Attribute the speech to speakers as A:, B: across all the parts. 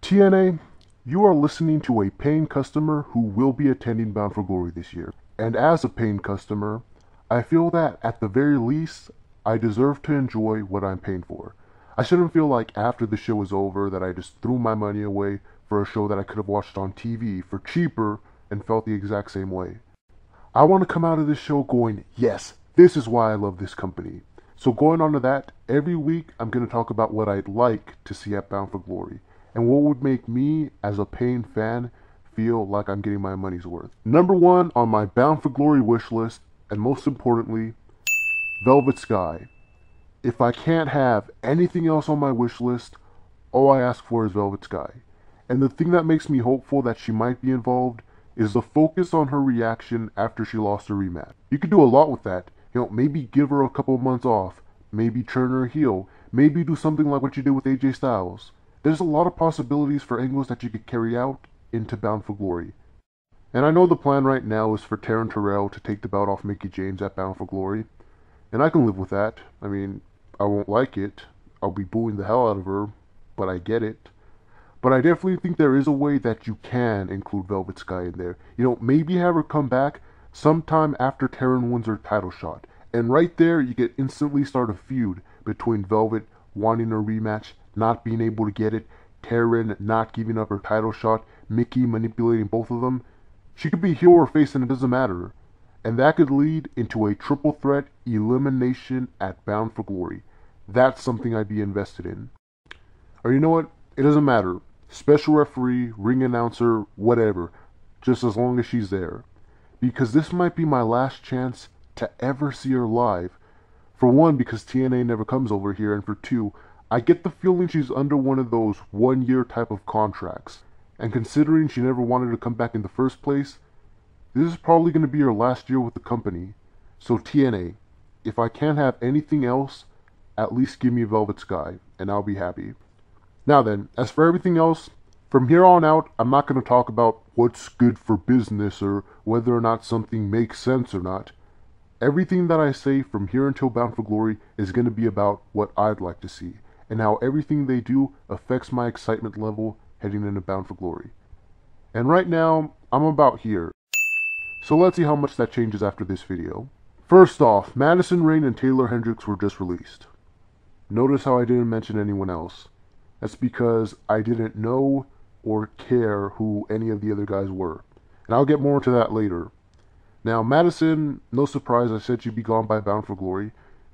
A: TNA, you are listening to a paying customer who will be attending Bound for Glory this year. And as a paying customer, I feel that at the very least, I deserve to enjoy what I'm paying for. I shouldn't feel like after the show is over that I just threw my money away for a show that I could have watched on TV for cheaper and felt the exact same way. I want to come out of this show going, yes, this is why I love this company. So going on to that, every week I'm going to talk about what I'd like to see at Bound for Glory and what would make me, as a paying fan, feel like I'm getting my money's worth. Number one on my Bound for Glory wish list, and most importantly, Velvet Sky. If I can't have anything else on my wish list, all I ask for is Velvet Sky. And the thing that makes me hopeful that she might be involved is the focus on her reaction after she lost her rematch. You could do a lot with that. Maybe give her a couple of months off, maybe turn her heel, maybe do something like what you did with AJ Styles. There's a lot of possibilities for angles that you could carry out into Bound for Glory. And I know the plan right now is for Taryn Terrell to take the belt off Mickie James at Bound for Glory. And I can live with that. I mean, I won't like it. I'll be booing the hell out of her, but I get it. But I definitely think there is a way that you can include Velvet Sky in there. Maybe have her come back sometime after Taryn wins her title shot. And right there, you could instantly start a feud between Velvet wanting a rematch, not being able to get it, Taryn not giving up her title shot, Mickie manipulating both of them. She could be heel or face and it doesn't matter. And that could lead into a triple threat elimination at Bound for Glory. That's something I'd be invested in. Or you know what? It doesn't matter. Special referee, ring announcer, whatever. Just as long as she's there. Because this might be my last chance to ever see her live. For one, because TNA never comes over here, and for two, I get the feeling she's under one of those 1-year type of contracts. And considering she never wanted to come back in the first place, this is probably going to be her last year with the company. So TNA, if I can't have anything else, at least give me Velvet Sky, and I'll be happy. Now then, as for everything else, from here on out, I'm not going to talk about what's good for business or whether or not something makes sense or not. Everything that I say from here until Bound for Glory is going to be about what I'd like to see, and how everything they do affects my excitement level heading into Bound for Glory. And right now, I'm about here. So let's see how much that changes after this video. First off, Madison Rayne and Taeler Hendrix were just released. Notice how I didn't mention anyone else. That's because I didn't know or care who any of the other guys were. And I'll get more into that later. Now, Madison, no surprise I said she'd be gone by Bound for Glory.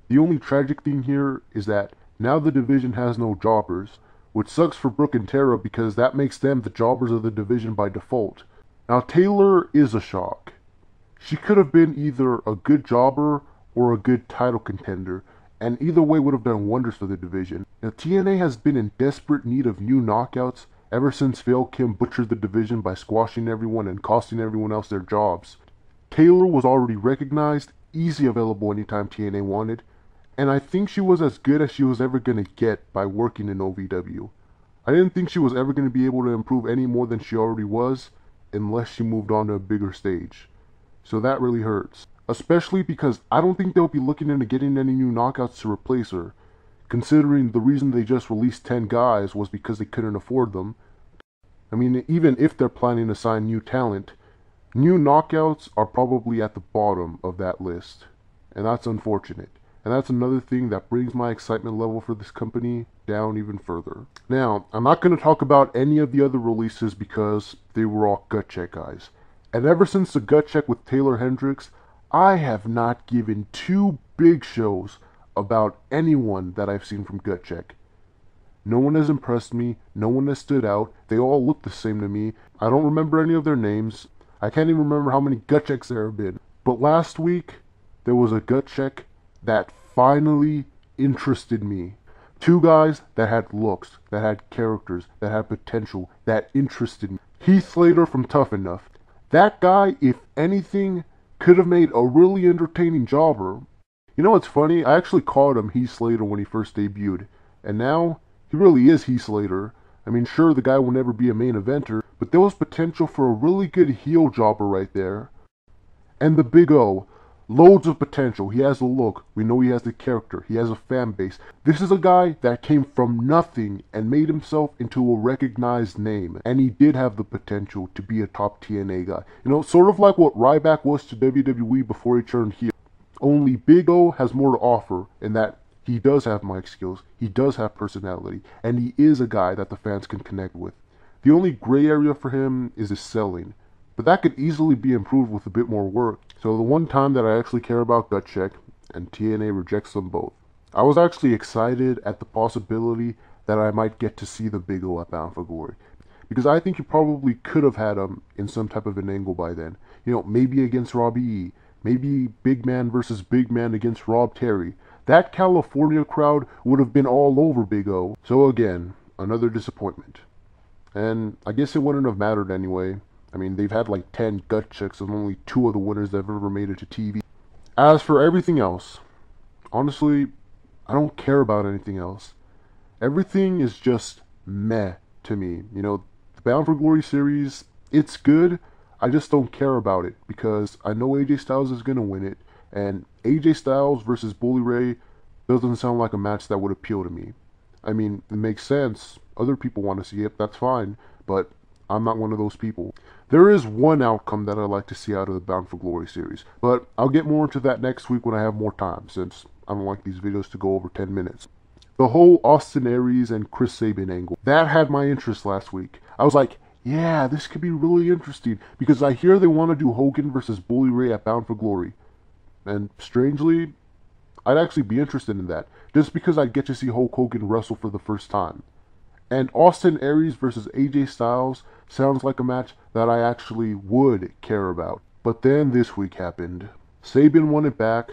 A: The only tragic thing here is that now the division has no jobbers, which sucks for Brooke and Tara because that makes them the jobbers of the division by default. Now, Taeler is a shock. She could have been either a good jobber or a good title contender, and either way would have done wonders for the division. Now, TNA has been in desperate need of new knockouts ever since Gail Kim butchered the division by squashing everyone and costing everyone else their jobs. Taeler was already recognized, easy available anytime TNA wanted, and I think she was as good as she was ever going to get by working in OVW. I didn't think she was ever going to be able to improve any more than she already was, unless she moved on to a bigger stage. So that really hurts. Especially because I don't think they'll be looking into getting any new knockouts to replace her, considering the reason they just released 10 guys was because they couldn't afford them. I mean, even if they're planning to sign new talent, new knockouts are probably at the bottom of that list. And that's unfortunate. And that's another thing that brings my excitement level for this company down even further. Now, I'm not going to talk about any of the other releases because they were all gut check guys. And ever since the gut check with Taeler Hendrix, I have not given two big shows about anyone that I've seen from gut check. No one has impressed me, no one has stood out, they all look the same to me. I don't remember any of their names. I can't even remember how many gut checks there have been. But last week, there was a gut check that finally interested me. Two guys that had looks, that had characters, that had potential, that interested me. Heath Slater from Tough Enough. That guy, if anything, could have made a really entertaining jobber. You know what's funny? I actually called him Heath Slater when he first debuted. And now, he really is Heath Slater. I mean, sure, the guy will never be a main eventer, but there was potential for a really good heel jobber right there. And the Big O. Loads of potential. He has the look. We know he has the character. He has a fan base. This is a guy that came from nothing and made himself into a recognized name. And he did have the potential to be a top TNA guy. You know, sort of like what Ryback was to WWE before he turned heel. Only Big O has more to offer in that he does have mic skills, he does have personality, and he is a guy that the fans can connect with. The only gray area for him is his selling, but that could easily be improved with a bit more work. So the one time that I actually care about Gut Check, and TNA rejects them both, I was actually excited at the possibility that I might get to see the Big O at Bound for Glory. Because I think you probably could have had him in some type of an angle by then. You know, maybe against Robbie E. Maybe big man versus big man against Rob Terry. That California crowd would have been all over Big O. So again, another disappointment. And I guess it wouldn't have mattered anyway. I mean, they've had like 10 gut checks and only 2 of the winners that have ever made it to TV. As for everything else, honestly, I don't care about anything else. Everything is just meh to me. You know, the Bound for Glory series, it's good. I just don't care about it because I know AJ Styles is going to win it. And AJ Styles versus Bully Ray doesn't sound like a match that would appeal to me. I mean, it makes sense. Other people want to see it, that's fine. But I'm not one of those people. There is one outcome that I'd like to see out of the Bound for Glory series. But I'll get more into that next week when I have more time, since I don't like these videos to go over 10 minutes. The whole Austin Aries and Chris Sabin angle, that had my interest last week. I was like, yeah, this could be really interesting, because I hear they want to do Hogan versus Bully Ray at Bound for Glory. And strangely, I'd actually be interested in that, just because I'd get to see Hulk Hogan wrestle for the first time. And Austin Aries versus AJ Styles sounds like a match that I actually would care about. But then this week happened. Sabin won it back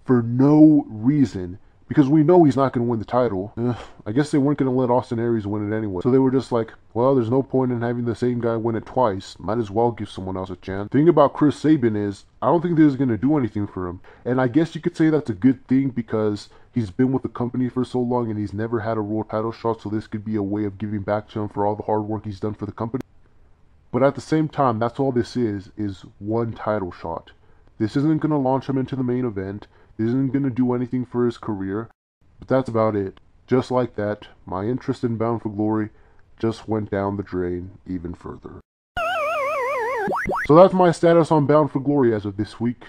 A: for no reason, because we know he's not going to win the title. I guess they weren't going to let Austin Aries win it anyway. So they were just like, well, there's no point in having the same guy win it twice. Might as well give someone else a chance. The thing about Chris Sabin is, I don't think this is going to do anything for him. And I guess you could say that's a good thing because he's been with the company for so long and he's never had a world title shot. So this could be a way of giving back to him for all the hard work he's done for the company. But at the same time, that's all this is one title shot. This isn't going to launch him into the main event. This isn't going to do anything for his career. But that's about it. Just like that, my interest in Bound for Glory just went down the drain even further. So that's my status on Bound for Glory as of this week.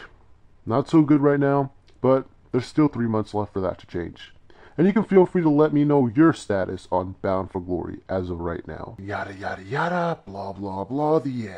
A: Not so good right now, but there's still 3 months left for that to change. And you can feel free to let me know your status on Bound for Glory as of right now. Yada yada yada, blah blah blah, the end.